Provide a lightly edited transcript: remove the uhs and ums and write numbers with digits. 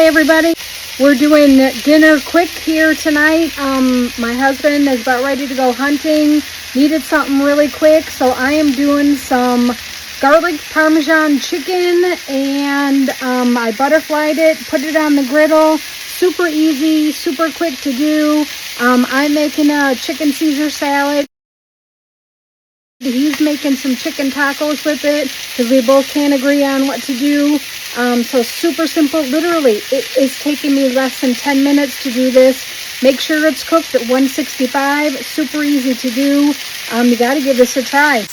everybody. We're doing dinner quick here tonight. My husband is about ready to go hunting. Needed something really quick, so I am doing some garlic parmesan chicken, and I butterflied it, put it on the griddle. Super easy, super quick to do. I'm making a chicken Caesar salad. He's making some chicken tacos with it because we both can't agree on what to do. So super simple. Literally, it is taking me less than 10 minutes to do this. Make sure it's cooked at 165. Super easy to do. You got to give this a try.